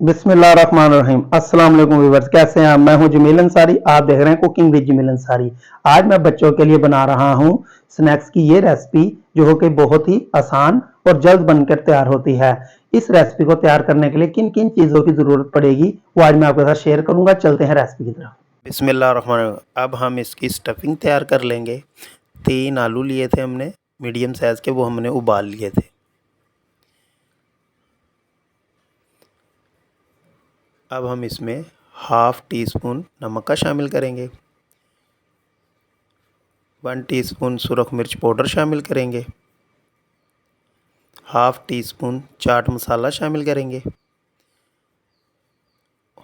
बिस्मिल्लाहिर्रहमानिर्रहीम। अस्सलाम वालेकुम व्यूअर्स, कैसे हैं आप? मैं हूं जमील अंसारी, आप देख रहे हैं कुकिंग विद जमील अंसारी। आज मैं बच्चों के लिए बना रहा हूं स्नैक्स की ये रेसिपी जो कि बहुत ही आसान और जल्द बनकर तैयार होती है। इस रेसिपी को तैयार करने के लिए किन किन चीज़ों की ज़रूरत पड़ेगी वो आज मैं आपके साथ शेयर करूंगा। चलते हैं रेसिपी की तरफ। बिस्मिल्लाहिर्रहमानिर्रहीम। अब हम इसकी स्टफिंग तैयार कर लेंगे। 3 आलू लिए थे हमने मीडियम साइज़ के, वो हमने उबाल लिए थे। अब हम इसमें हाफ़ टी स्पून नमक का शामिल करेंगे, 1 टीस्पून सुरख मिर्च पाउडर शामिल करेंगे, half tea spoon chaat masala शामिल करेंगे,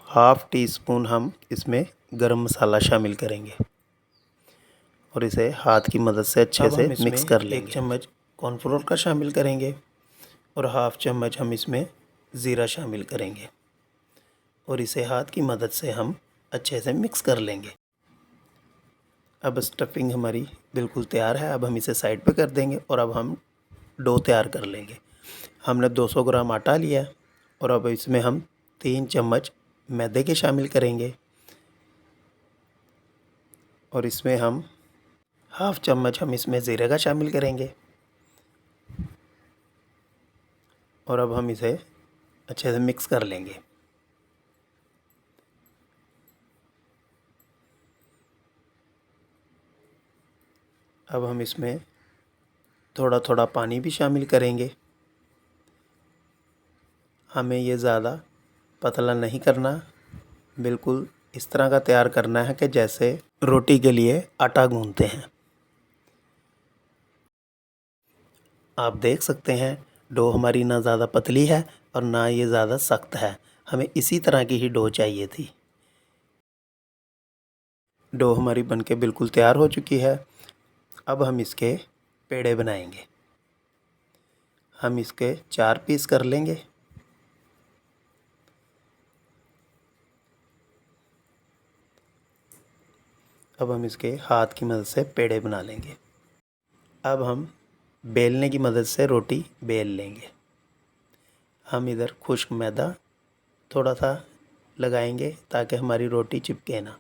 हाफ़ टी स्पून हम इसमें गरम मसाला शामिल करेंगे और इसे हाथ की मदद से अच्छे से मिक्स कर लेंगे। 1 चम्मच कॉर्नफ्लोर का शामिल करेंगे और हाफ़ चम्मच हम इसमें ज़ीरा शामिल करेंगे और इसे हाथ की मदद से हम अच्छे से मिक्स कर लेंगे। अब स्टफिंग हमारी बिल्कुल तैयार है। अब हम इसे साइड पे कर देंगे और अब हम डो तैयार कर लेंगे। हमने 200 ग्राम आटा लिया है और अब इसमें हम 3 चम्मच मैदे के शामिल करेंगे और इसमें हम हाफ़ चम्मच हम इसमें ज़ीरे का शामिल करेंगे और अब हम इसे अच्छे से मिक्स कर लेंगे। अब हम इसमें थोड़ा थोड़ा पानी भी शामिल करेंगे। हमें ये ज़्यादा पतला नहीं करना, बिल्कुल इस तरह का तैयार करना है कि जैसे रोटी के लिए आटा गूंथते हैं। आप देख सकते हैं डो हमारी ना ज़्यादा पतली है और ना ये ज़्यादा सख्त है। हमें इसी तरह की ही डो चाहिए थी। डो हमारी बनके बिल्कुल तैयार हो चुकी है। अब हम इसके पेड़े बनाएंगे। हम इसके 4 पीस कर लेंगे। अब हम इसके हाथ की मदद से पेड़े बना लेंगे। अब हम बेलने की मदद से रोटी बेल लेंगे। हम इधर खुश्क मैदा थोड़ा सा लगाएंगे ताकि हमारी रोटी चिपके ना।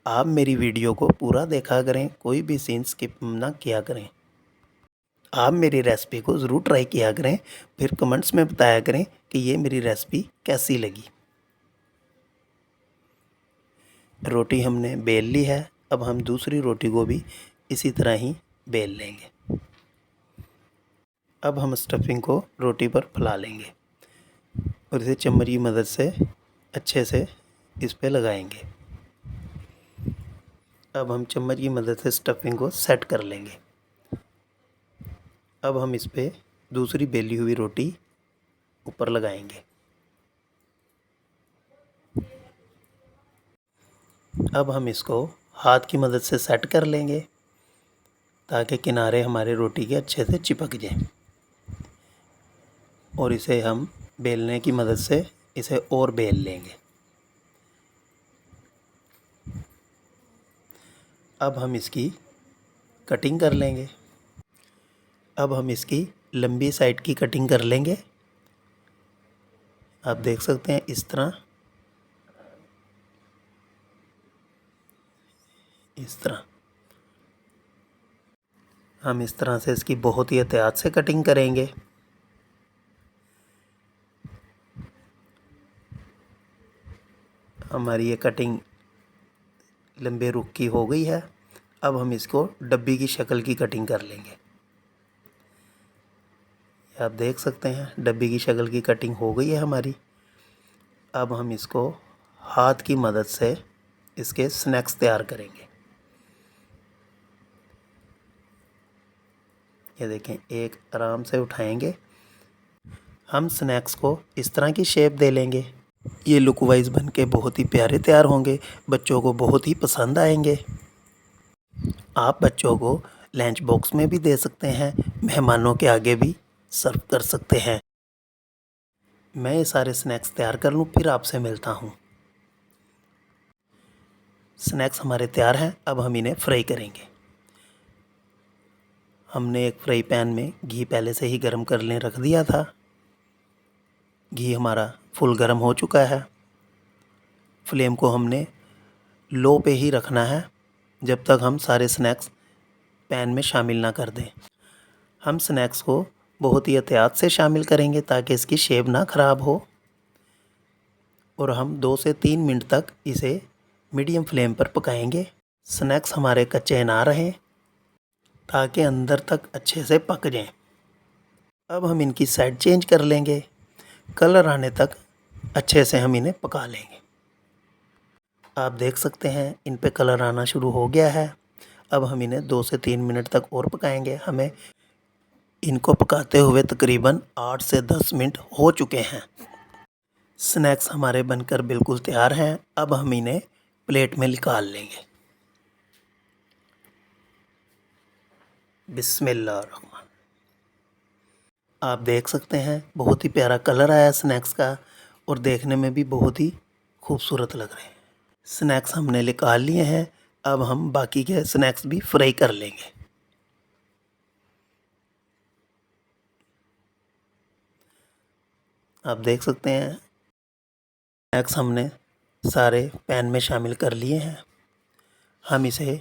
आप मेरी वीडियो को पूरा देखा करें, कोई भी सीन स्किप ना किया करें। आप मेरी रेसिपी को ज़रूर ट्राई किया करें, फिर कमेंट्स में बताया करें कि ये मेरी रेसिपी कैसी लगी। रोटी हमने बेल ली है। अब हम दूसरी रोटी को भी इसी तरह ही बेल लेंगे। अब हम स्टफिंग को रोटी पर फैला लेंगे और इसे चम्मच की मदद से अच्छे से इस पे लगाएंगे। अब हम चम्मच की मदद से स्टफिंग को सेट कर लेंगे। अब हम इस पे दूसरी बेली हुई रोटी ऊपर लगाएंगे। अब हम इसको हाथ की मदद से सेट कर लेंगे ताकि किनारे हमारे रोटी के अच्छे से चिपक जाएं और इसे हम बेलने की मदद से इसे और बेल लेंगे। अब हम इसकी कटिंग कर लेंगे। अब हम इसकी लंबी साइड की कटिंग कर लेंगे। आप देख सकते हैं इस तरह, इस तरह हम इस तरह से इसकी बहुत ही एहतियात से कटिंग करेंगे। हमारी ये कटिंग लंबे रुख की हो गई है। अब हम इसको डब्बी की शक्ल की कटिंग कर लेंगे। आप देख सकते हैं डब्बी की शक्ल की कटिंग हो गई है हमारी। अब हम इसको हाथ की मदद से इसके स्नैक्स तैयार करेंगे। ये देखें, एक आराम से उठाएंगे। हम स्नैक्स को इस तरह की शेप दे लेंगे। ये लुक वाइज बन के बहुत ही प्यारे तैयार होंगे, बच्चों को बहुत ही पसंद आएंगे। आप बच्चों को लंच बॉक्स में भी दे सकते हैं, मेहमानों के आगे भी सर्व कर सकते हैं। मैं ये सारे स्नैक्स तैयार कर लूँ फिर आपसे मिलता हूँ। स्नैक्स हमारे तैयार हैं। अब हम इन्हें फ्राई करेंगे। हमने एक फ्राई पैन में घी पहले से ही गर्म करने रख दिया था। घी हमारा फुल गर्म हो चुका है। फ्लेम को हमने लो पे ही रखना है जब तक हम सारे स्नैक्स पैन में शामिल ना कर दें। हम स्नैक्स को बहुत ही एहतियात से शामिल करेंगे ताकि इसकी शेप ना ख़राब हो, और हम 2 से 3 मिनट तक इसे मीडियम फ्लेम पर पकाएंगे। स्नैक्स हमारे कच्चे ना रहें ताकि अंदर तक अच्छे से पक जाएं। अब हम इनकी साइड चेंज कर लेंगे। कलर आने तक अच्छे से हम इन्हें पका लेंगे। आप देख सकते हैं इन पे कलर आना शुरू हो गया है। अब हम इन्हें 2 से 3 मिनट तक और पकाएंगे। हमें इनको पकाते हुए तकरीबन 8 से 10 मिनट हो चुके हैं। स्नैक्स हमारे बनकर बिल्कुल तैयार हैं। अब हम इन्हें प्लेट में निकाल लेंगे। बिस्मिल्लाह। आप देख सकते हैं बहुत ही प्यारा कलर आया स्नैक्स का, और देखने में भी बहुत ही खूबसूरत लग रहे हैं। स्नैक्स हमने निकाल लिए हैं। अब हम बाकी के स्नैक्स भी फ्राई कर लेंगे। आप देख सकते हैं स्नैक्स हमने सारे पैन में शामिल कर लिए हैं। हम इसे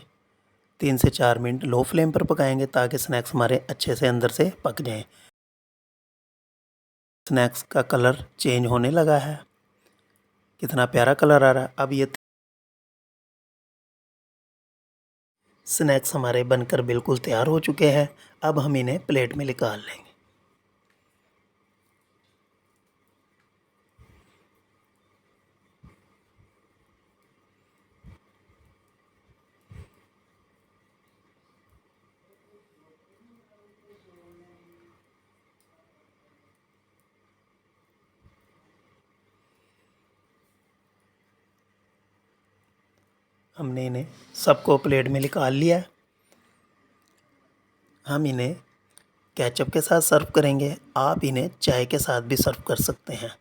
3 से 4 मिनट लो फ्लेम पर पकाएंगे ताकि स्नैक्स हमारे अच्छे से अंदर से पक जाएं। स्नैक्स का कलर चेंज होने लगा है, कितना प्यारा कलर आ रहा है। अब ये स्नैक्स हमारे बनकर बिल्कुल तैयार हो चुके हैं। अब हम इन्हें प्लेट में निकाल लेंगे। हमने इन्हें सबको प्लेट में निकाल लिया है। हम इन्हें केचप के साथ सर्व करेंगे। आप इन्हें चाय के साथ भी सर्व कर सकते हैं।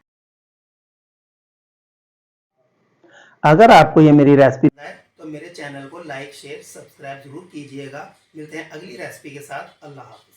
अगर आपको ये मेरी रेसिपी तो मेरे चैनल को लाइक, शेयर, सब्सक्राइब जरूर कीजिएगा। मिलते हैं अगली रेसिपी के साथ। अल्लाह हाफ़िज़।